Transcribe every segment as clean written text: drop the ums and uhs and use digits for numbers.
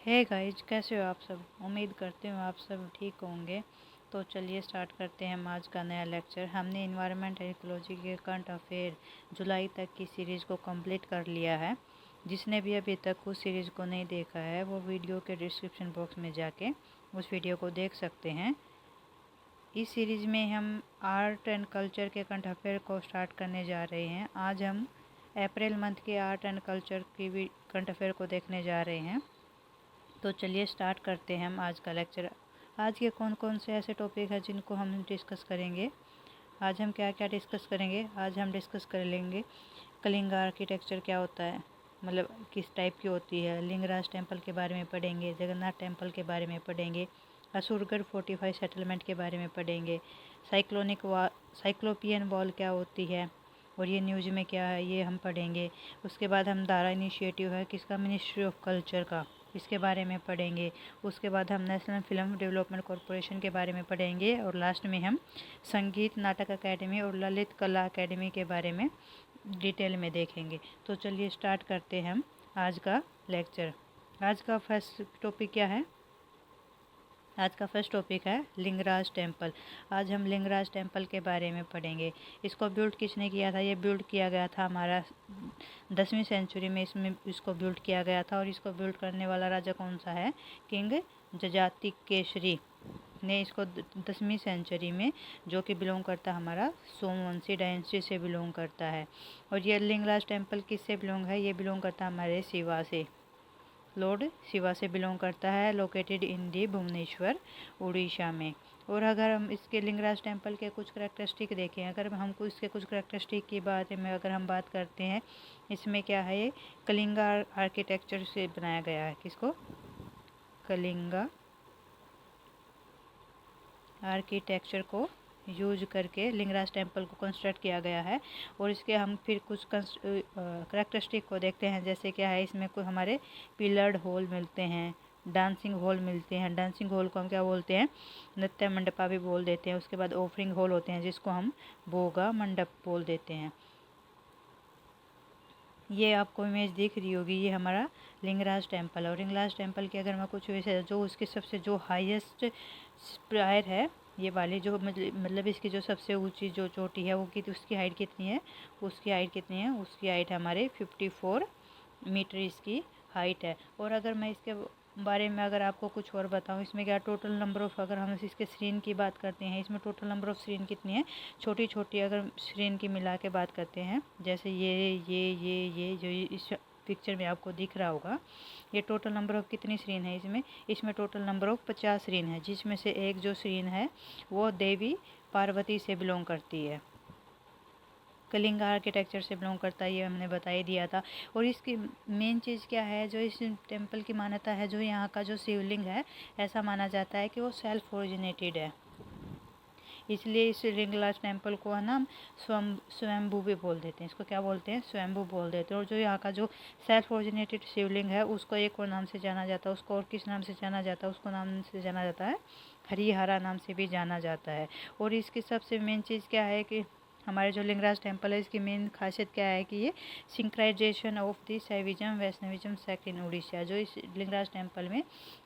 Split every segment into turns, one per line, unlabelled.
Hey guys, कैसे हो आप सब। उम्मीद करते हूँ आप सब ठीक होंगे। तो चलिए स्टार्ट करते हैं हम आज का नया लेक्चर। हमने इन्वायरमेंट एंड इकोलॉजी के करंट अफेयर जुलाई तक की सीरीज़ को कंप्लीट कर लिया है। जिसने भी अभी तक उस सीरीज़ को नहीं देखा है वो वीडियो के डिस्क्रिप्शन बॉक्स में जाके उस वीडियो को देख सकते हैं। इस सीरीज़ में हम आर्ट एंड कल्चर के करंट अफेयर को स्टार्ट करने जा रहे हैं। आज हम अप्रैल मंथ के आर्ट एंड कल्चर की भी करंट अफेयर को देखने जा रहे हैं। तो चलिए स्टार्ट करते हैं हम आज का लेक्चर। आज के कौन कौन से ऐसे टॉपिक हैं जिनको हम डिस्कस करेंगे। आज हम क्या क्या डिस्कस करेंगे। आज हम डिस्कस कर लेंगे कलिंगा आर्किटेक्चर क्या होता है, मतलब किस टाइप की होती है। लिंगराज टेम्पल के बारे में पढ़ेंगे। जगन्नाथ टेम्पल के बारे में पढ़ेंगे। असुरगढ़ फोर्टिफाइड सेटलमेंट के बारे में पढ़ेंगे। साइक्लोपियन वॉल क्या होती है और ये न्यूज़ में क्या है ये हम पढ़ेंगे। उसके बाद हम दारा इनिशिएटिव है किसका, मिनिस्ट्री ऑफ कल्चर का, इसके बारे में पढ़ेंगे। उसके बाद हम नेशनल फिल्म डेवलपमेंट कॉरपोरेशन के बारे में पढ़ेंगे। और लास्ट में हम संगीत नाटक अकेडमी और ललित कला अकेडमी के बारे में डिटेल में देखेंगे। तो चलिए स्टार्ट करते हैं हम आज का लेक्चर। आज का फर्स्ट टॉपिक क्या है। आज का फर्स्ट टॉपिक है लिंगराज टेम्पल। आज हम लिंगराज टेम्पल के बारे में पढ़ेंगे। इसको बिल्ड किसने किया था। ये बिल्ड किया गया था हमारा 10वीं सेंचुरी में इसमें इसको बिल्ड किया गया था। और इसको बिल्ड करने वाला राजा कौन सा है, किंग जजाति केसरी ने इसको 10वीं सेंचुरी में, जो कि बिलोंग करता हमारा सोमवंशी डायनेस्टी से बिलोंग करता है। और ये लिंगराज टेम्पल किससे बिलोंग है, ये बिलोंग करता है हमारे शिवा से, लॉर्ड शिवा से बिलोंग करता है। लोकेटेड इन दी भुवनेश्वर उड़ीसा में। और अगर हम इसके लिंगराज टेम्पल के कुछ करैक्टरिस्टिक देखें, अगर हमको इसके कुछ करैक्टरिस्टिक की बारे में अगर हम बात करते हैं, इसमें क्या है, ये कलिंगा आर्किटेक्चर से बनाया गया है। किसको, कलिंगा आर्किटेक्चर को यूज करके लिंगराज टेम्पल को कंस्ट्रक्ट किया गया है। और इसके हम फिर कुछ करैक्टरिस्टिक को देखते हैं। जैसे क्या है, इसमें कोई हमारे पिलर्ड हॉल मिलते हैं, डांसिंग हॉल मिलते हैं। डांसिंग हॉल को हम क्या बोलते हैं, नृत्य मंडपा भी बोल देते हैं। उसके बाद ऑफरिंग हॉल होते हैं जिसको हम भोगा मंडप बोल देते हैं। ये आपको इमेज दिख रही होगी, ये हमारा लिंगराज टेम्पल है। और लिंगराज टेम्पल के अगर मैं कुछ वैसे जो उसके सबसे जो हाईएस्ट स्पायर है, ये वाली जो मतलब इसकी जो सबसे ऊंची जो चोटी है वो उसकी हाइट कितनी है, उसकी हाइट कितनी है, उसकी हाइट हमारे 54 मीटर इसकी हाइट है। और अगर मैं इसके बारे में अगर आपको कुछ और बताऊं, इसमें क्या टोटल नंबर ऑफ़, अगर हम इसके श्रीन की बात करते हैं, इसमें टोटल नंबर ऑफ़ श्रीन कितनी है, छोटी छोटी अगर श्रीन की मिला के बात करते हैं, जैसे ये जो इस पिक्चर में आपको दिख रहा होगा, ये टोटल नंबर ऑफ़ कितनी श्रीन है इसमें टोटल नंबर ऑफ़ 50 श्रीन है। जिसमें से एक जो श्रीन है वो देवी पार्वती से बिलोंग करती है, कलिंगा आर्किटेक्चर से बिलोंग करता है, ये हमने बता ही दिया था। और इसकी मेन चीज़ क्या है, जो इस टेम्पल की मान्यता है, जो यहाँ का जो शिवलिंग है, ऐसा माना जाता है कि वो सेल्फ ओरिजिनेटेड है। इसलिए इस लिंगराज टेम्पल को है ना हम स्वयंभू भी बोल देते हैं। इसको क्या बोलते हैं, स्वयंभू बोल देते हैं। और जो यहाँ का जो सेल्फ ओरिजिनेटेड शिवलिंग है उसको एक और नाम से जाना जाता है। उसको और किस नाम से जाना जाता है, उसको नाम से जाना जाता है हरिहरा नाम से भी जाना जाता है। और इसकी सबसे मेन चीज़ क्या है कि हमारे जो लिंगराज टेम्पल है, इसकी मेन खासियत क्या है कि ये synchronization of the Shaivism Vaishnavism sect in Orissa. जो इस लिंगराज टेम्पल में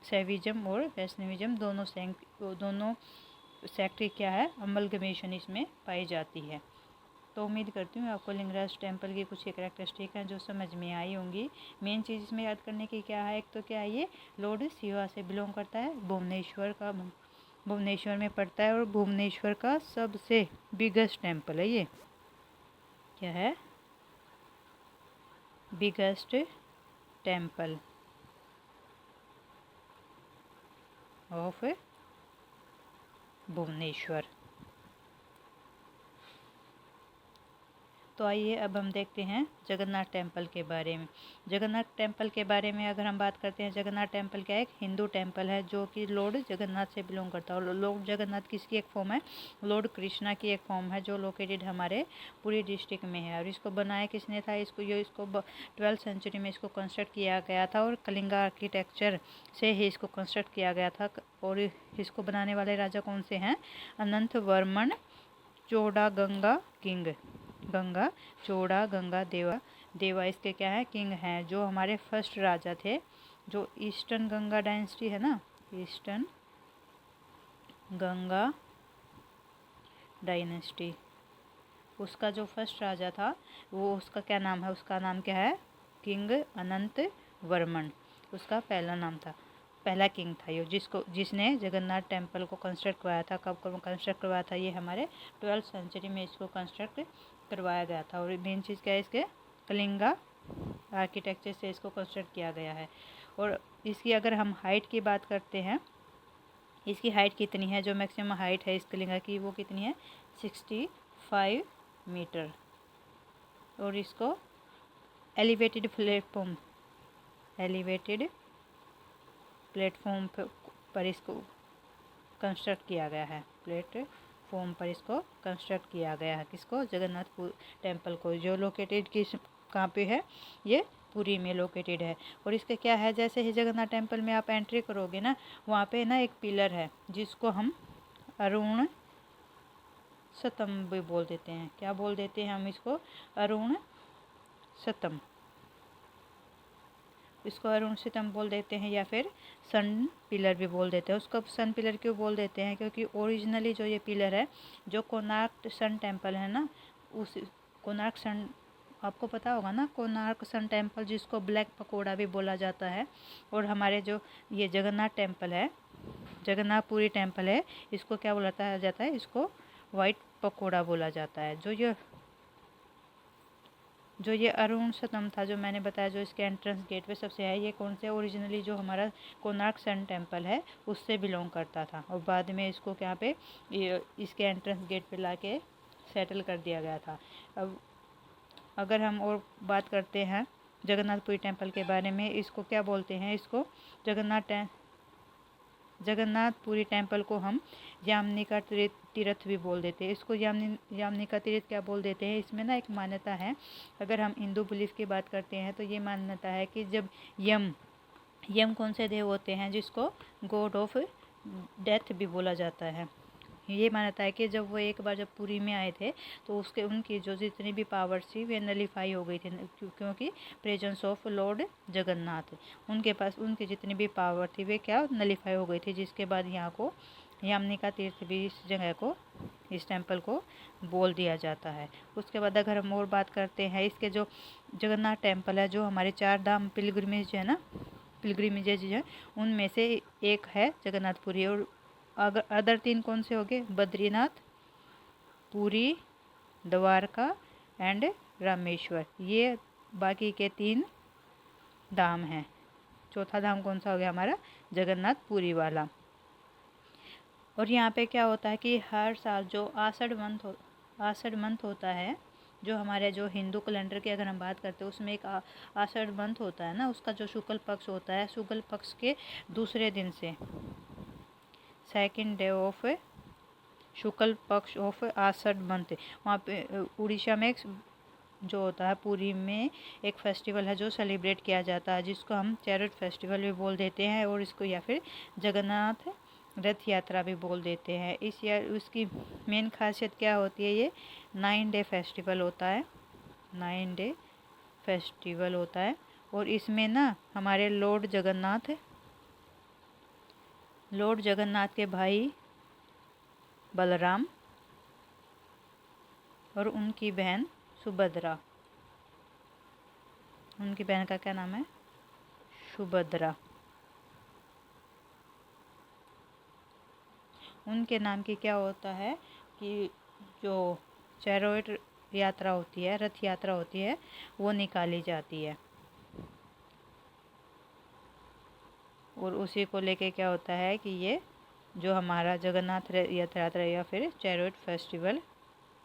शैविज्म और वैष्णविज्म दोनों सेक्ट की क्या है, अमलगमेशन इसमें पाई जाती है। तो उम्मीद करती हूँ आपको लिंगराज टेम्पल की कुछ करैक्टरिस्टिक हैं जो समझ में आई होंगी। मेन चीज़ इसमें याद करने की क्या है, एक तो क्या है, ये लॉर्ड शिवा से बिलोंग करता है, भुवनेश्वर में पड़ता है। और भुवनेश्वर का सबसे बिगेस्ट टेम्पल है ये, क्या है, बिगेस्ट टेम्पल ऑफ भुवनेश्वर। तो आइए अब हम देखते हैं जगन्नाथ टेम्पल के बारे में। जगन्नाथ टेम्पल के बारे में अगर हम बात करते हैं, जगन्नाथ टेम्पल क्या है, एक हिंदू टेम्पल है जो कि लॉर्ड जगन्नाथ से बिलोंग करता है। और लॉर्ड जगन्नाथ किसकी एक फॉर्म है, लॉर्ड कृष्णा की एक फॉर्म है, जो लोकेटेड हमारे पुरी डिस्ट्रिक्ट में है। और इसको बनाया किसने था, इसको 12th सेंचुरी में इसको कंस्ट्रक्ट किया गया था। और कलिंगा आर्किटेक्चर से ही इसको कंस्ट्रक्ट किया गया था। और इसको बनाने वाले राजा कौन से हैं, अनंत वर्मन चोड़ागंगा किंग, गंगा चोड़ा गंगा देवा इसके क्या है, किंग हैं, जो हमारे फर्स्ट राजा थे जो ईस्टर्न गंगा डायनेस्टी है ना, ईस्टर्न गंगा डायनेस्टी, उसका जो फर्स्ट राजा था वो, उसका क्या नाम है, उसका नाम क्या है, किंग अनंत वर्मन, उसका पहला नाम था, पहला किंग था ये, जिसने जगन्नाथ टेम्पल को कंस्ट्रक्ट करवाया था। कब कंस्ट्रक्ट करवाया था, ये हमारे 12th सेंचुरी में इसको कंस्ट्रक्ट करवाया गया था। और मेन चीज़ क्या है, इसके कलिंगा आर्किटेक्चर से इसको कंस्ट्रक्ट किया गया है। और इसकी अगर हम हाइट की बात करते हैं, इसकी हाइट कितनी है, जो मैक्सिमम हाइट है इस कलिंगा की वो कितनी है, 65 मीटर। और इसको एलिवेटेड प्लेटफॉर्म पर इसको कंस्ट्रक्ट किया गया है, प्लेटफॉर्म पर इसको कंस्ट्रक्ट किया गया है। किसको, जगन्नाथ टेम्पल को, जो लोकेटेड किस कहाँ पे है, ये पुरी में लोकेटेड है। और इसके क्या है, जैसे ही जगन्नाथ टेम्पल में आप एंट्री करोगे ना, वहाँ पे ना एक पिलर है जिसको हम अरुण स्तंभ भी बोल देते हैं। क्या बोल देते हैं हम इसको, अरुण स्तंभ, इसको अरुण स्तंभ बोल देते हैं, या फिर सन पिलर भी बोल देते हैं। उसको सन पिलर क्यों बोल देते हैं, क्योंकि ओरिजिनली जो ये पिलर है, जो कोणार्क सन टेम्पल है ना, उस कोणार्क सन, आपको पता होगा ना, कोणार्क सन टेम्पल जिसको ब्लैक पकोड़ा भी बोला जाता है। और हमारे जो ये जगन्नाथ टेम्पल है, जगन्नाथपुरी टेम्पल है, इसको क्या बोला जाता है, इसको वाइट पकोड़ा बोला जाता है। जो ये अरुण स्तंभ था, जो मैंने बताया, जो इसके एंट्रेंस गेट पे सबसे है, ये कौन से, ओरिजिनली जो हमारा कोणार्क सन टेम्पल है उससे बिलोंग करता था। और बाद में इसको क्या पे, इसके एंट्रेंस गेट पे लाके सेटल कर दिया गया था। अब अगर हम और बात करते हैं जगन्नाथपुरी टेम्पल के बारे में, इसको क्या बोलते हैं, इसको जगन्नाथपुरी टेम्पल को हम यामनिका तीर्थ भी बोल देते हैं। इसको यामनिका तीर्थ क्या बोल देते हैं, इसमें ना एक मान्यता है, अगर हम हिंदू बिलीफ की बात करते हैं तो ये मान्यता है कि जब यम कौन से देव होते हैं, जिसको गॉड ऑफ डेथ भी बोला जाता है। ये मान्यता है कि जब वो एक बार जब पुरी में आए थे तो उनकी जो जितनी भी पावर्स थी वे नलीफाई हो गई थी, क्योंकि प्रेजेंस ऑफ लॉर्ड जगन्नाथ, उनके पास उनकी जितनी भी पावर थी वे क्या नलीफाई हो गई थी। जिसके बाद यहाँ को यामनिका तीर्थ भी इस जगह को, इस टेम्पल को बोल दिया जाता है। उसके बाद अगर हम और बात करते हैं, इसके जो जगन्नाथ टेम्पल है, जो हमारे 4 धाम पिलग्रिमेज है ना, पिलग्रिमेजेज है, उनमें से एक है जगन्नाथपुरी। और अगर अदर 3 कौन से हो गए, बद्रीनाथ, पुरी, द्वारका एंड रामेश्वर, ये बाकी के 3 धाम हैं। चौथा धाम कौन सा हो गया हमारा, जगन्नाथपुरी वाला। और यहाँ पे क्या होता है कि हर साल जो आषाढ़ मंथ होता है, जो हमारे जो हिंदू कैलेंडर की अगर हम बात करते हैं, उसमें एक आषाढ़ मंथ होता है ना, उसका जो शुक्ल पक्ष होता है, शुक्ल पक्ष के दूसरे दिन से, सेकेंड डे ऑफ शुक्ल पक्ष ऑफ आषाढ़ मंथ, वहाँ पे उड़ीसा में जो होता है, पुरी में एक फेस्टिवल है जो सेलिब्रेट किया जाता है, जिसको हम चैरिट फेस्टिवल भी बोल देते हैं, और इसको या फिर जगन्नाथ रथ यात्रा भी बोल देते हैं। इस ईयर उसकी मेन खासियत क्या होती है, ये 9 डे फेस्टिवल होता है, 9 डे फेस्टिवल होता है। और इसमें ना हमारे लॉर्ड जगन्नाथ के भाई बलराम और उनकी बहन सुभद्रा, उनकी बहन का क्या नाम है, सुभद्रा, उनके नाम की क्या होता है कि जो चैरिट यात्रा होती है, रथ यात्रा होती है, वो निकाली जाती है। और उसी को लेके क्या होता है कि ये जो हमारा जगन्नाथ यात्रा या फिर चैरिट फेस्टिवल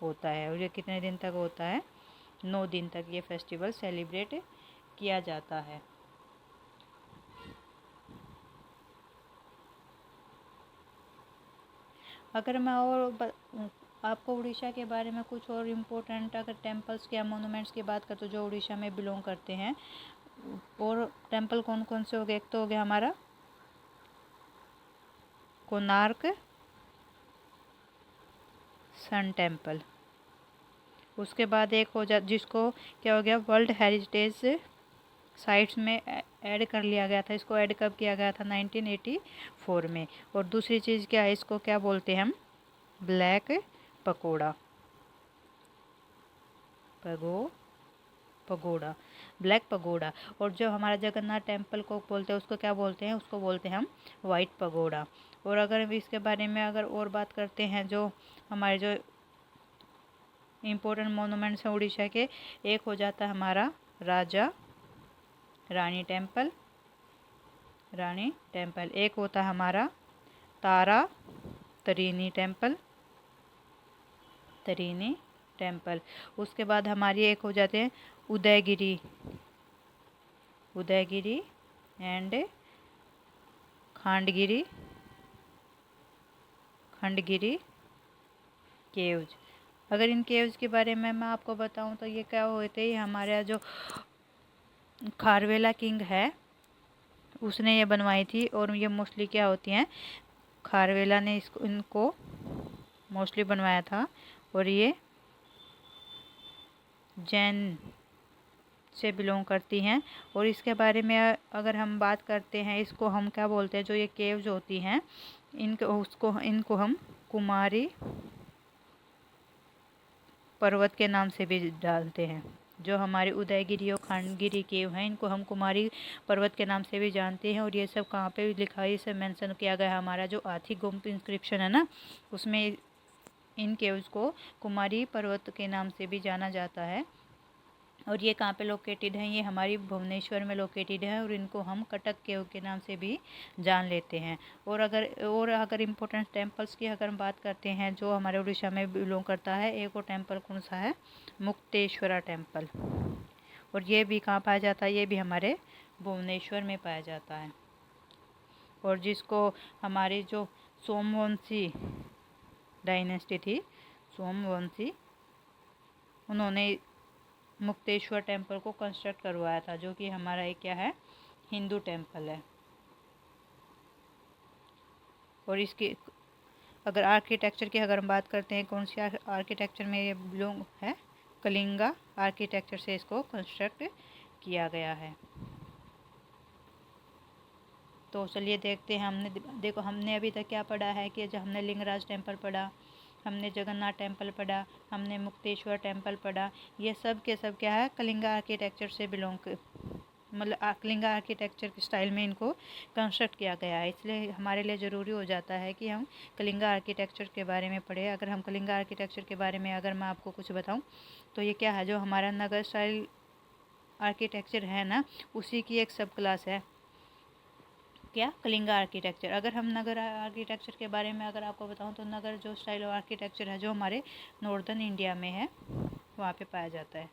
होता है। और ये कितने दिन तक होता है, 9 दिन तक ये फेस्टिवल सेलिब्रेट किया जाता है। अगर मैं और आपको उड़ीसा के बारे में कुछ और इम्पोर्टेंट अगर टेम्पल्स या मोनूमेंट्स की बात करते, तो जो उड़ीसा में बिलोंग करते हैं, और टेम्पल कौन कौन से हो गए, एक तो हो गया हमारा कोणार्क सन टेम्पल, उसके बाद एक हो जा जिसको क्या हो गया, वर्ल्ड हेरिटेज साइट्स में ऐड कर लिया गया था। इसको ऐड कब किया गया था? 1984 में। और दूसरी चीज़ क्या है, इसको क्या बोलते हैं हम? Black pakora, pagoda, black pagoda. और जो हमारा जगन्नाथ टेम्पल को बोलते हैं उसको क्या बोलते हैं? उसको बोलते हैं हम वाइट पगोड़ा। और अगर हम इसके बारे में अगर और बात करते हैं, जो हमारे जो इम्पोर्टेंट मोनूमेंट्स हैं उड़ीसा के, एक हो जाता है हमारा राजा रानी टेम्पल, एक होता है हमारा तारा तारिणी टेम्पल। उसके बाद हमारी एक हो जाते हैं उदयगिरी एंड खंडगिरी केव्स। अगर इन केव्स के बारे में मैं आपको बताऊं तो ये क्या होते हैं, हमारा जो खारवेला किंग है उसने ये बनवाई थी। और ये मोस्टली क्या होती हैं, खारवेला ने इनको मोस्टली बनवाया था। और ये जैन से बिलोंग करती हैं। और इसके बारे में अगर हम बात करते हैं, इसको हम क्या बोलते हैं, जो ये केव्स होती हैं इनको हम कुमारी पर्वत के नाम से भी डालते हैं। जो हमारे उदयगिरी और खंडगिरी केव हैं इनको हम कुमारी पर्वत के नाम से भी जानते हैं। और ये सब कहाँ पे लिखा है, ये सब मेंशन किया गया है। हमारा जो आथी गुम्प इंस्क्रिप्शन है ना, उसमें इन केव्स को कुमारी पर्वत के नाम से भी जाना जाता है। और ये कहाँ पे लोकेटेड है? ये हमारी भुवनेश्वर में लोकेटेड है। और इनको हम कटक केव के नाम से भी जान लेते हैं। और अगर इम्पोर्टेंट टेम्पल्स की अगर हम बात करते हैं जो हमारे उड़ीसा में बिलोंग करता है, एक और टेम्पल कौन सा है? मुक्तेश्वरा टेम्पल। और ये भी कहाँ पाया जाता है? ये भी हमारे भुवनेश्वर में पाया जाता है। और जिसको हमारी जो सोमवंशी डायनेस्टी थी, सोमवंशी, उन्होंने मुक्तेश्वर टेम्पल को कंस्ट्रक्ट करवाया था, जो कि हमारा एक क्या है? हिंदू टेम्पल है। और इसकी अगर आर्किटेक्चर की अगर हम बात करते हैं, कौन सी आर्किटेक्चर में ये बिलोंग है? कलिंगा आर्किटेक्चर से इसको कंस्ट्रक्ट किया गया है। तो चलिए देखते हैं। हमने अभी तक क्या पढ़ा है कि जब हमने लिंगराज टेम्पल पढ़ा, हमने जगन्नाथ टेम्पल पढ़ा, हमने मुक्तेश्वर टेम्पल पढ़ा। ये सब के सब क्या है? कलिंगा आर्किटेक्चर से बिलोंग, मतलब कलिंगा आर्किटेक्चर के स्टाइल में इनको कंस्ट्रक्ट किया गया है। इसलिए हमारे लिए ज़रूरी हो जाता है कि हम कलिंगा आर्किटेक्चर के बारे में पढ़ें। अगर हम कलिंगा आर्किटेक्चर के बारे में अगर मैं आपको कुछ बताऊं तो ये क्या है? जो हमारा नगर स्टाइल आर्किटेक्चर है ना, उसी की एक सब क्लास है। क्या? कलिंगा आर्किटेक्चर। अगर हम नगर आर्किटेक्चर के बारे में अगर आपको बताऊं तो नगर जो स्टाइल ऑफ आर्किटेक्चर है जो हमारे नॉर्दर्न इंडिया में है वहाँ पे पाया जाता है।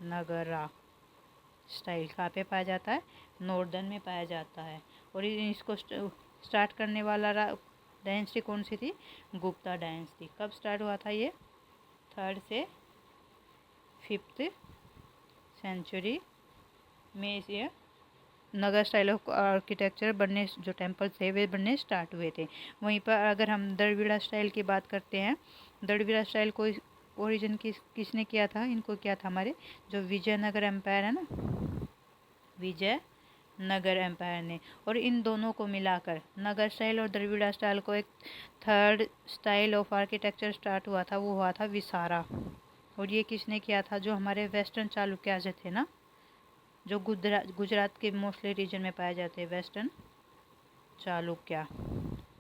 नगरा स्टाइल कहाँ पे पाया जाता है? नॉर्दर्न में पाया जाता है। और इसको स्टार्ट करने वाला डायनेस्टी कौन सी थी? गुप्ता डायनेस्टी। कब स्टार्ट हुआ था ये? 3rd से 5th सेंचुरी में ये नगर स्टाइल ऑफ आर्किटेक्चर बनने, जो टेम्पल थे वे बनने स्टार्ट हुए थे। वहीं पर अगर हम द्रविड़ स्टाइल की बात करते हैं, द्रविड़ स्टाइल को ओरिजिन किसने किया था? इनको किया था हमारे जो विजयनगर एम्पायर है ना, विजयनगर एम्पायर ने। और इन दोनों को मिलाकर नगर स्टाइल और द्रविड़ स्टाइल को एक 3rd style of architecture start हुआ था, वो हुआ था विसारा। और ये किसने किया था? जो हमारे वेस्टर्न चालुक्याज थे ना, जो गुजरात के मोस्टली रीजन में पाए जाते हैं, वेस्टर्न चालुक्य,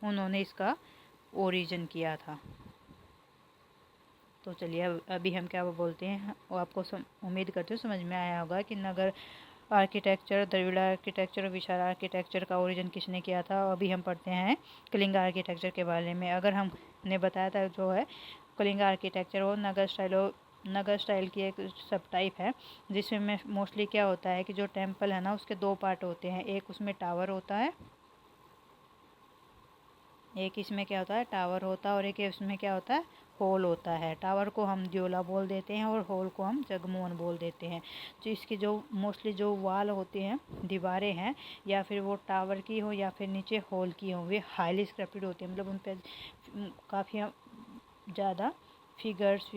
उन्होंने इसका ओरिजिन किया था। तो चलिए अभी हम क्या बोलते हैं, वो आपको उम्मीद करते हो समझ में आया होगा कि नगर आर्किटेक्चर, द्रविड़ आर्किटेक्चर और विशाल आर्किटेक्चर का ओरिजिन किसने किया था। अभी हम पढ़ते हैं कलिंगा आर्किटेक्चर के बारे में। अगर हमने बताया था जो है कलिंगा आर्किटेक्चर वो नगर स्टाइल की एक सब टाइप है, जिसमें मोस्टली क्या होता है कि जो टेम्पल है ना उसके 2 पार्ट होते हैं। एक उसमें टावर होता है, एक इसमें क्या होता है? टावर होता है। और एक इसमें क्या होता है? हॉल होता है। टावर को हम द्योला बोल देते हैं और हॉल को हम जगमोहन बोल देते हैं। तो इसकी जो मोस्टली जो वाल होते हैं, दीवारें हैं, या फिर वो टावर की हो या फिर नीचे हॉल की हो, वे हाईली स्क्रिप्टेड होती हैं। मतलब उन पर काफ़ी ज़्यादा फिगर्स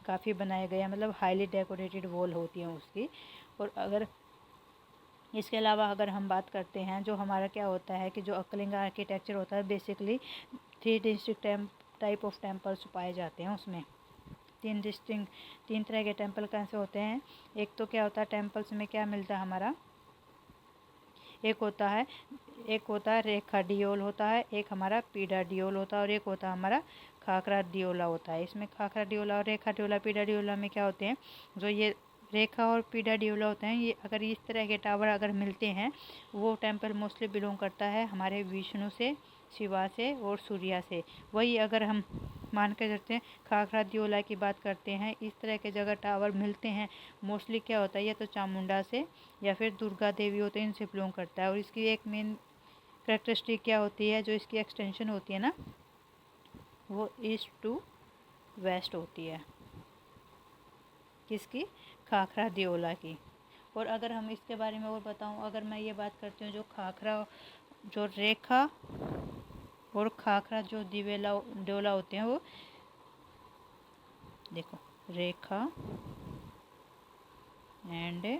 काफ़ी बनाया गया, मतलब हाईली डेकोरेटेड वॉल होती है उसकी। और अगर इसके अलावा अगर हम बात करते हैं, जो हमारा क्या होता है कि जो कलिंगा आर्किटेक्चर होता है, basically 3 district type of temples पाए जाते हैं उसमें। 3 तरह के टेम्पल कैसे होते हैं। एक तो क्या होता है, टेम्पल्स में क्या मिलता है हमारा, एक होता है रेखा डियोल होता है, एक हमारा पीडा डियोल होता है, और एक होता है हमारा खाकरा डियोला होता है। इसमें खाकरा डियोला और रेखा डियोला, पीडा डियोला में क्या होते हैं, जो ये रेखा और पीडा डियोला होते हैं, ये अगर इस तरह के टावर अगर मिलते हैं, वो टेम्पल मोस्टली बिलोंग करता है हमारे विष्णु से, शिवा से और सूर्या से। वही अगर हम मान के चलते हैं खाकरा दियोला की बात करते हैं, इस तरह के जगह टावर मिलते हैं, मोस्टली क्या होता है, या तो चामुंडा से या फिर दुर्गा देवी होते हैं, इनसे बिलोंग करता है। और इसकी एक मेन करेक्टरिस्टिक क्या होती है, जो इसकी एक्सटेंशन होती है ना, वो ईस्ट टू वेस्ट होती है, किसकी, खाकरा दियोला की। और अगर हम इसके बारे में और बताऊं, अगर मैं ये बात करती हूँ, जो खाकरा, जो रेखा और खाकरा जो दिवेला डोला होते हैं, वो देखो रेखा एंड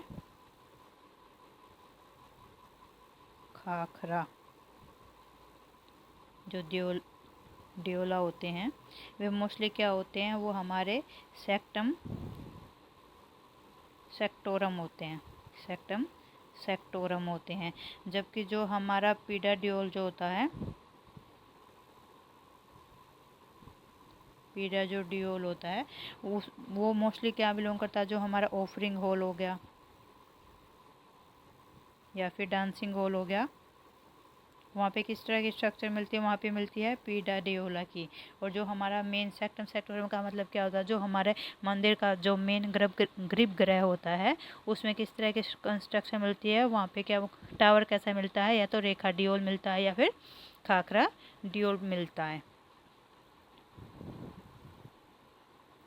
खाकरा जो डियोला होते हैं, वे मोस्टली क्या होते हैं, वो हमारे सेक्टोरम होते हैं। जबकि जो हमारा पीडा डियोल जो होता है, पीडा जो डियोल होता है, वो मोस्टली क्या बिलोंग करता है, जो हमारा ऑफरिंग हॉल हो गया या फिर डांसिंग हॉल हो गया, वहाँ पे किस तरह की स्ट्रक्चर मिलती है, वहाँ पे मिलती है पीडा डियोला की। और जो हमारा मेन सेक्टोरम का मतलब क्या होता है, जो हमारे मंदिर का जो मेन गर्भगृह होता है, उसमें किस तरह की कंस्ट्रक्शन मिलती है, वहाँ पे क्या टावर कैसा मिलता है, या तो रेखा डियोल मिलता है या फिर खाकरा डियोल मिलता है।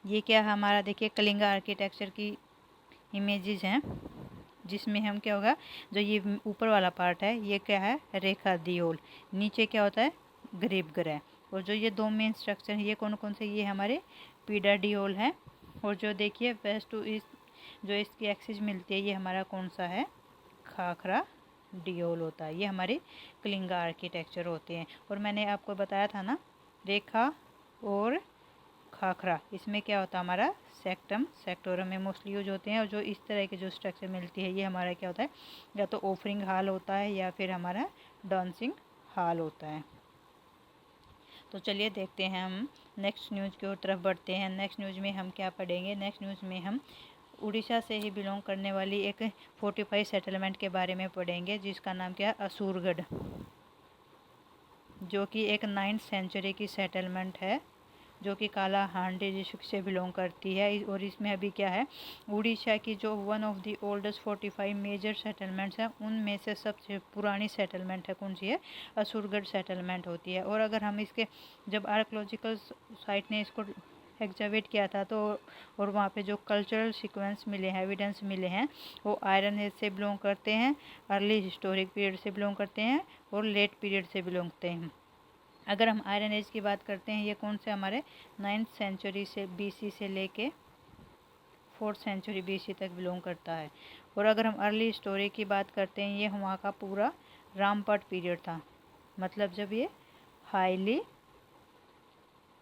ये क्या हमारा देखिए कलिंगा आर्किटेक्चर की इमेजेस हैं, जिसमें हम क्या होगा, जो ये ऊपर वाला पार्ट है, ये क्या है, रेखा दियोल, नीचे क्या होता है, गर्भगृह। और जो ये 2 मेन स्ट्रक्चर हैं, ये कौन कौन से, ये हमारे पीडा डियोल है। और जो देखिए वेस्ट टू ईस्ट जो इसकी एक्सिस मिलती है, ये हमारा कौन सा है, खाकरा डियोल होता है। ये हमारे कलिंगा आर्किटेक्चर होते हैं। और मैंने आपको बताया था ना, रेखा और खाकरा, इसमें क्या होता है हमारा सेक्टोरम में मोस्टली यूज होते हैं। और जो इस तरह के जो स्ट्रक्चर मिलती है, ये हमारा क्या होता है, या तो ऑफरिंग हॉल होता है या फिर हमारा डांसिंग हॉल होता है। तो चलिए देखते हैं, हम नेक्स्ट न्यूज़ की ओर तरफ बढ़ते हैं। नेक्स्ट न्यूज़ में हम क्या पढ़ेंगे, नेक्स्ट न्यूज़ में हम उड़ीसा से ही बिलोंग करने वाली एक फोर्टिफाइड सेटलमेंट के बारे में पढ़ेंगे, जिसका नाम क्या है, असुरगढ़, जो कि एक 9th सेंचुरी की सेटलमेंट है, जो कि काला हांडी डिस्ट्रिक्ट से बिलोंग करती है। और इसमें अभी क्या है, उड़ीसा की जो one of the oldest 45 major settlements हैं, उनमें से सबसे पुरानी सेटलमेंट है कौन सी है, असुरगढ़ सेटलमेंट होती है। और अगर हम इसके, जब आर्कोलॉजिकल साइट ने इसको एग्जावेट किया था, तो और वहाँ पे जो कल्चरल सीक्वेंस मिले हैं, एविडेंस मिले हैं, वो आयरन एज से बिलोंग करते हैं, अर्ली हिस्टोरिक पीरियड से बिलोंग करते हैं, और लेट पीरियड से बिलोंग करते हैं। अगर हम आयरन एज की बात करते हैं, ये कौन से हमारे 9th सेंचुरी से BC से लेके 4th सेंचुरी BC तक बिलोंग करता है। और अगर हम अर्ली स्टोरी की बात करते हैं, ये वहाँ का पूरा रामपट पीरियड था, मतलब जब ये हाईली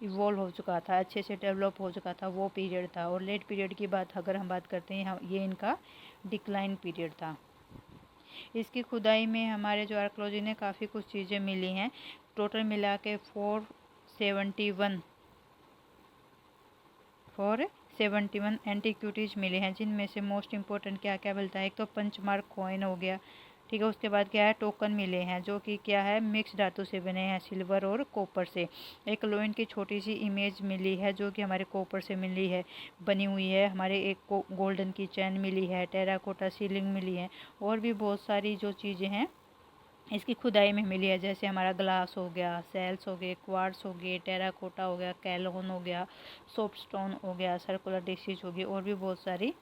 इवॉल्व हो चुका था, अच्छे से डेवलप हो चुका था, वो पीरियड था। और लेट पीरियड की बात अगर हम बात करते हैं, ये इनका डिक्लाइन पीरियड था। इसकी खुदाई में हमारे जो आर्कोलॉजी ने काफ़ी कुछ चीज़ें मिली हैं, टोटल मिला के 471 एंटीक्विटीज मिले हैं, जिनमें से मोस्ट इम्पोर्टेंट क्या क्या मिलता है, एक तो पंचमार्क कॉइन हो गया, ठीक है। उसके बाद क्या है, टोकन मिले हैं, जो कि क्या है, मिक्स धातु से बने हैं, सिल्वर और कॉपर से। एक लोइन की छोटी सी इमेज मिली है, जो कि हमारे कॉपर से मिली है, बनी हुई है। हमारे एक गोल्डन की चैन मिली है, टेराकोटा सीलिंग मिली है, और भी बहुत सारी जो चीज़ें हैं इसकी खुदाई में मिली है, जैसे हमारा ग्लास हो गया, सेल्स हो गए, क्वार्ट्स हो गए, टेराकोटा हो गया, कैलोन हो गया, सोपस्टोन हो गया, सर्कुलर डिशेज हो गई, और भी बहुत सारी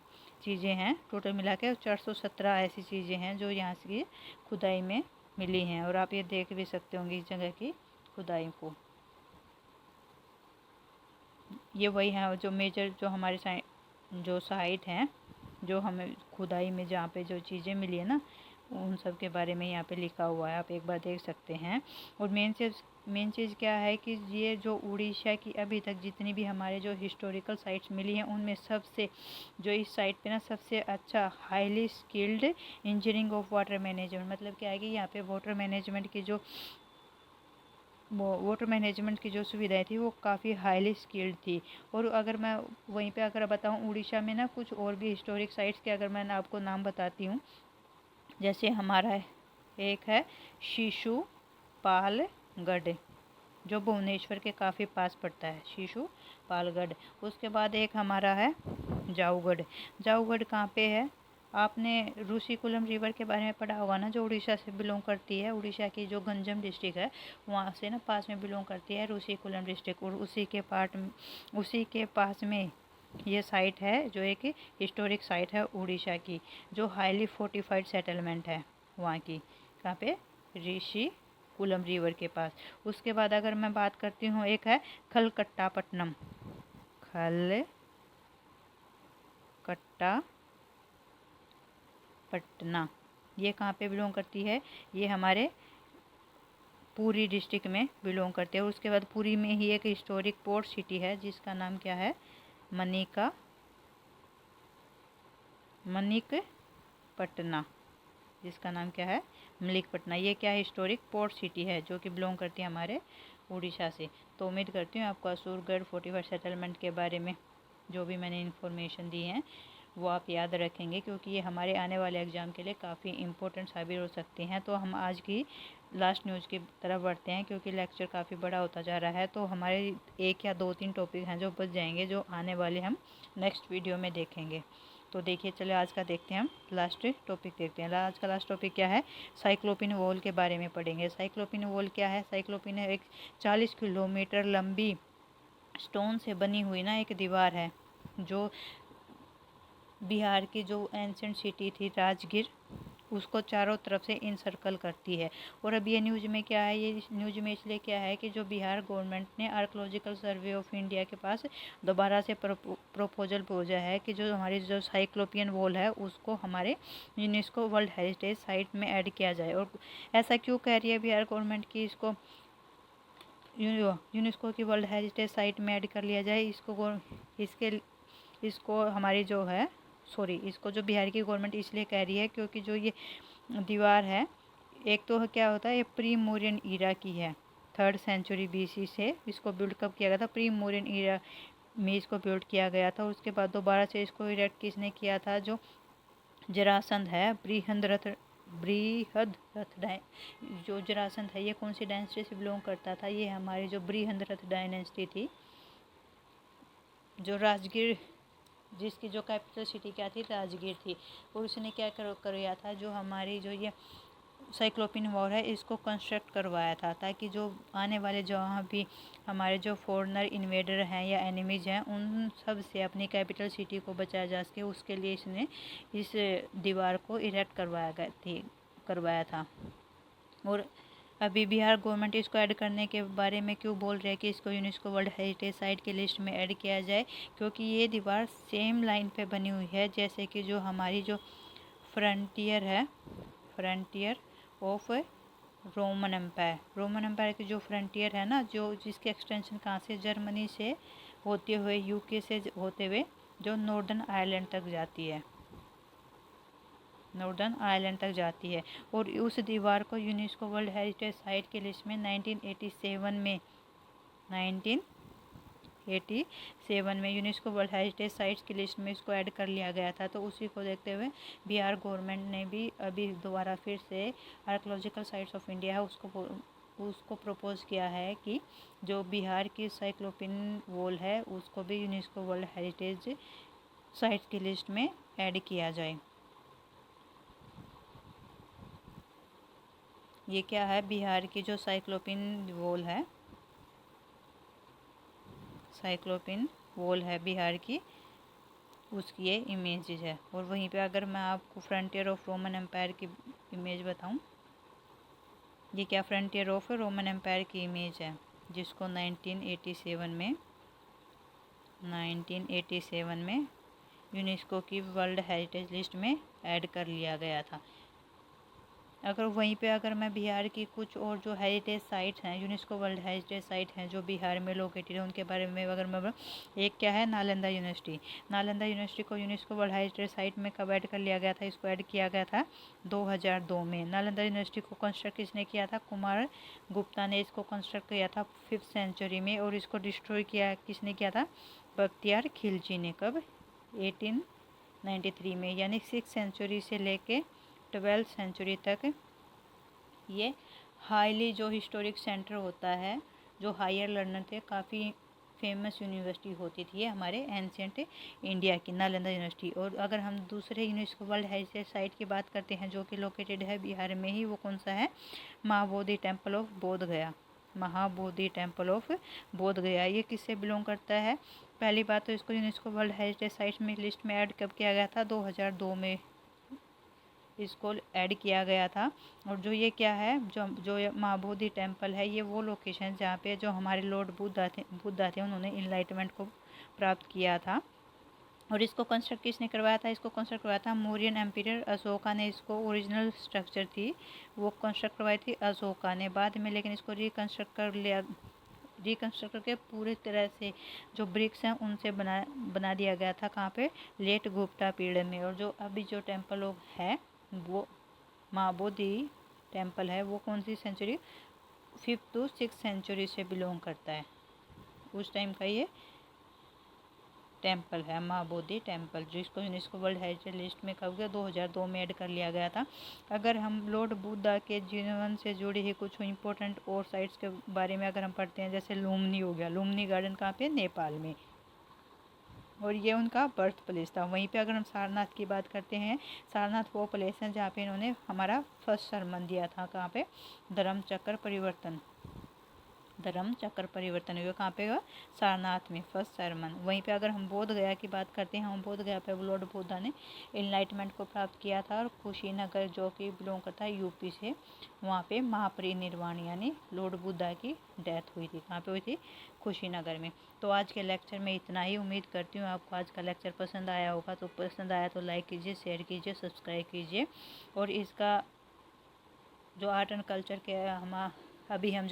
चीज़ें हैं। टोटल मिला के 417 ऐसी चीज़ें हैं जो यहाँ की खुदाई में मिली हैं। और आप ये देख भी सकते होंगे इस जगह की खुदाई को। ये वही है जो मेजर जो हमारे जो साइट हैं, जो हमें खुदाई में जहाँ पे जो चीज़ें मिली है ना, उन सब के बारे में यहाँ पे लिखा हुआ है, आप एक बार देख सकते हैं। और मेन चीज़ क्या है कि ये जो उड़ीसा की अभी तक जितनी भी हमारे जो हिस्टोरिकल साइट्स मिली हैं, उनमें सबसे जो इस साइट पे ना सबसे अच्छा highly skilled engineering of water management, मतलब क्या है कि यहाँ पे वाटर मैनेजमेंट की जो सुविधाएं थी वो काफ़ी हाईली स्किल्ड थी। और अगर मैं वहीं पे अगर बताऊं उड़ीसा में ना कुछ और भी हिस्टोरिक साइट्स के अगर मैं आपको नाम बताती हूँ, जैसे हमारा एक है शिशुपालगढ़, जो भुवनेश्वर के काफ़ी पास पड़ता है, शिशुपालगढ़। उसके बाद एक हमारा है जाऊगढ़। जाऊगढ़ कहाँ पे है? आपने ऋषिकुलम रिवर के बारे में पढ़ा होगा ना, जो उड़ीसा से बिलोंग करती है, उड़ीसा की जो गंजम डिस्ट्रिक्ट है वहाँ से ना पास में बिलोंग करती है ऋषिकुलम डिस्ट्रिक्ट। और उसी के पास में ये साइट है जो एक हिस्टोरिक साइट है उड़ीसा की, जो हाईली फोर्टिफाइड सेटलमेंट है वहाँ की। कहाँ पे? ऋषिकुलम रिवर के पास। उसके बाद अगर मैं बात करती हूँ, एक है खलकट्टापट्टनम। खलकट्टापट्टना, ये कहाँ पे बिलोंग करती है? ये हमारे पुरी डिस्ट्रिक्ट में बिलोंग करते हैं। उसके बाद पुरी में ही एक हिस्टोरिक पोर्ट सिटी है जिसका नाम क्या है? मनिकपट्टना, जिसका नाम क्या है? मलिकपट्टना। ये क्या हिस्टोरिक पोर्ट सिटी है जो कि बिलोंग करती है हमारे उड़ीसा से। तो उम्मीद करती हूँ आपको असुरगढ़ फोर्टिफाइड सेटलमेंट के बारे में जो भी मैंने इन्फॉर्मेशन दी है वो आप याद रखेंगे, क्योंकि ये हमारे आने वाले एग्ज़ाम के लिए काफ़ी इंपॉर्टेंट साबित हो सकती हैं। तो हम आज की लास्ट न्यूज़ की तरफ बढ़ते हैं, क्योंकि लेक्चर काफ़ी बड़ा होता जा रहा है। तो हमारे 1 या 2-3 टॉपिक हैं जो बच जाएंगे, जो आने वाले हम नेक्स्ट वीडियो में देखेंगे। तो देखिए, चलो आज का देखते हैं, हम लास्ट टॉपिक देखते हैं। आज का लास्ट टॉपिक क्या है? साइक्लोपिन वॉल के बारे में पढ़ेंगे। साइक्लोपिन वॉल क्या है? साइक्लोपिन एक 40 किलोमीटर लंबी स्टोन से बनी हुई ना एक दीवार है, जो बिहार की जो एंशिएंट सिटी थी राजगीर, उसको चारों तरफ से इनसर्कल करती है। और अब ये न्यूज़ में क्या है? ये न्यूज़ में इसलिए क्या है कि जो बिहार गवर्नमेंट ने आर्कोलॉजिकल सर्वे ऑफ इंडिया के पास दोबारा से प्रपोजल भेजा है कि जो हमारी जो साइक्लोपियन वॉल है उसको हमारे यूनेस्को वर्ल्ड हेरिटेज साइट में ऐड किया जाए। और ऐसा क्यों कह रही है बिहार गवर्नमेंट की इसको यूनेस्को की वर्ल्ड हेरिटेज साइट में ऐड कर लिया जाए? इसको हमारी जो है इसको जो बिहार की गवर्नमेंट इसलिए कह रही है क्योंकि जो ये दीवार है, एक तो क्या होता है, ये प्री मोरियन ईरा की है। 3rd सेंचुरी BC से इसको बिल्ड कब किया गया था? प्री मोरियन ईरा में इसको बिल्ड किया गया था। उसके बाद दोबारा से इसको इरेक्ट किसने किया था? जो जरासंध है, जो जरासंध है, ये कौन सी डायनेस्टी से बिलोंग करता था? ये हमारी जो बृहद्रथ डायनेस्टी थी, जो राजगीर, जिसकी जो कैपिटल सिटी क्या थी? राजगीर थी। और उसने क्या करवाया था? जो हमारी जो ये साइक्लोपियन वॉल है इसको कंस्ट्रक्ट करवाया था, ताकि जो आने वाले जहाँ भी हमारे जो फॉरेनर इन्वेडर हैं या एनिमीज हैं उन सब से अपनी कैपिटल सिटी को बचाया जा सके, उसके लिए इसने इस दीवार को इरेक्ट करवाया था। और अभी बिहार गवर्नमेंट इसको ऐड करने के बारे में क्यों बोल रहे हैं कि इसको यूनेस्को वर्ल्ड हेरिटेज साइट की लिस्ट में ऐड किया जाए? क्योंकि ये दीवार सेम लाइन पे बनी हुई है जैसे कि जो हमारी जो फ्रंटियर है, फ्रंटियर ऑफ रोमन एम्पायर की जो फ्रंटियर है ना, जो जिसकी एक्सटेंशन कहाँ से? जर्मनी से होते हुए, यूके से होते हुए जो नॉर्दर्न आयरलैंड तक जाती है। और उस दीवार को यूनेस्को वर्ल्ड हेरिटेज साइट की लिस्ट में 1987 में यूनेस्को वर्ल्ड हेरिटेज साइट्स की लिस्ट में इसको ऐड कर लिया गया था। तो उसी को देखते हुए बिहार गवर्नमेंट ने भी अभी दोबारा फिर से आर्कोलॉजिकल साइट्स ऑफ इंडिया है उसको प्रपोज किया है कि जो बिहार की साइक्लोपियन वॉल है उसको भी यूनेस्को वर्ल्ड हेरिटेज साइट्स की लिस्ट में ऐड किया जाए। ये क्या है? बिहार की जो साइक्लोपियन वॉल है बिहार की, उसकी ये इमेजेस है। और वहीं पे अगर मैं आपको फ्रंटियर ऑफ रोमन एम्पायर की इमेज बताऊं, ये क्या फ्रंटियर ऑफ रोमन एम्पायर की इमेज है, जिसको 1987 में 1987 में यूनेस्को की वर्ल्ड हेरिटेज लिस्ट में ऐड कर लिया गया था। अगर वहीं पे अगर मैं बिहार की कुछ और जो हेरिटेज साइट्स हैं, यूनेस्को वर्ल्ड हेरिटेज साइट हैं जो बिहार में लोकेटेड है, उनके बारे में अगर मैं एक क्या है, नालंदा यूनिवर्सिटी। नालंदा यूनिवर्सिटी को यूनेस्को वर्ल्ड हेरिटेज साइट में कब ऐड कर लिया गया था? इसको ऐड किया गया था 2002 में। नालंदा यूनिवर्सिटी को कंस्ट्रक्ट किसने किया था? कुमार गुप्ता ने इसको कंस्ट्रक्ट किया था 5th सेंचुरी में। और इसको डिस्ट्रॉय किया किसने किया था? बख्तियार खिलजी ने। कब? 1893 में। यानी 6th सेंचुरी से लेके 12th सेंचुरी तक ये हाईली जो हिस्टोरिक सेंटर होता है, जो हायर लर्नर थे, काफ़ी फेमस यूनिवर्सिटी होती थी ये हमारे एंशियंट इंडिया की, नालंदा यूनिवर्सिटी। और अगर हम दूसरे यूनेस्को वर्ल्ड हेरिटेज साइट की बात करते हैं जो कि लोकेटेड है बिहार में ही, वो कौन सा है? महाबोधि टेम्पल ऑफ बोध गया। महाबोधि टेम्पल ऑफ बोध गया। ये किससे बिलोंग करता है? पहली बात तो इसको यूनेस्को वर्ल्ड हेरिटेज साइट में लिस्ट में ऐड कब किया गया था? 2002 में इसको ऐड किया गया था। और जो ये क्या है, जो महाबोधि टेम्पल है, ये वो लोकेशन जहाँ पे जो हमारे लॉर्ड बुद्धा थे उन्होंने इनलाइटमेंट को प्राप्त किया था। और इसको कंस्ट्रक्ट किसने करवाया था? इसको कंस्ट्रक्ट करवाया था मौर्यन एम्पियर अशोका ने। इसको ओरिजिनल स्ट्रक्चर थी वो कंस्ट्रक्ट करवाई थी अशोका ने बाद में, लेकिन इसको रिकन्स्ट्रक्ट करके पूरी तरह से जो ब्रिक्स हैं उनसे बना दिया गया था। कहाँ पे? लेट गुप्ता पीरियड में। और जो अभी जो टेम्पल है वो महाबोधि टेम्पल है, वो कौन सी century? 5th to 6th century से बिलोंग करता है। उस टाइम का ये टेम्पल है महाबोधि टेम्पल, जिसको यूनेस्को वर्ल्ड हेरिटेज लिस्ट में कब गया? 2002 में ऐड कर लिया गया था। अगर हम लॉर्ड बुद्धा के जीवन से जुड़ी ही कुछ इम्पोर्टेंट और साइट्स के बारे में अगर हम पढ़ते हैं, जैसे लुम्नी हो गया। लुम्नी गार्डन कहाँ पे? नेपाल में। और ये उनका बर्थ प्लेस था। वहीं पे अगर हम सारनाथ की बात करते हैं, सारनाथ वो प्लेस है जहाँ पे इन्होंने हमारा फर्स्ट सरमन दिया था। कहाँ पे? धर्म चक्र परिवर्तन हुआ। कहाँ पे हुआ? सारनाथ में फर्स्ट सरमन। वहीं पे अगर हम बोध गया की बात करते हैं, हम बोध गया पे लॉर्ड बुद्धा ने इनलाइटमेंट को प्राप्त किया था। और कुशीनगर जो कि बिलोंग करता है यूपी से, वहाँ पे महापरिनिर्वाण यानी लॉर्ड बुद्धा की डेथ हुई थी। कहाँ पे हुई थी? कुशीनगर में। तो आज के लेक्चर में इतना ही। उम्मीद करती हूँ आपको आज का लेक्चर पसंद आया होगा। तो पसंद आया तो लाइक कीजिए, शेयर कीजिए, सब्सक्राइब कीजिए। और इसका जो आर्ट एंड कल्चर के अभी हम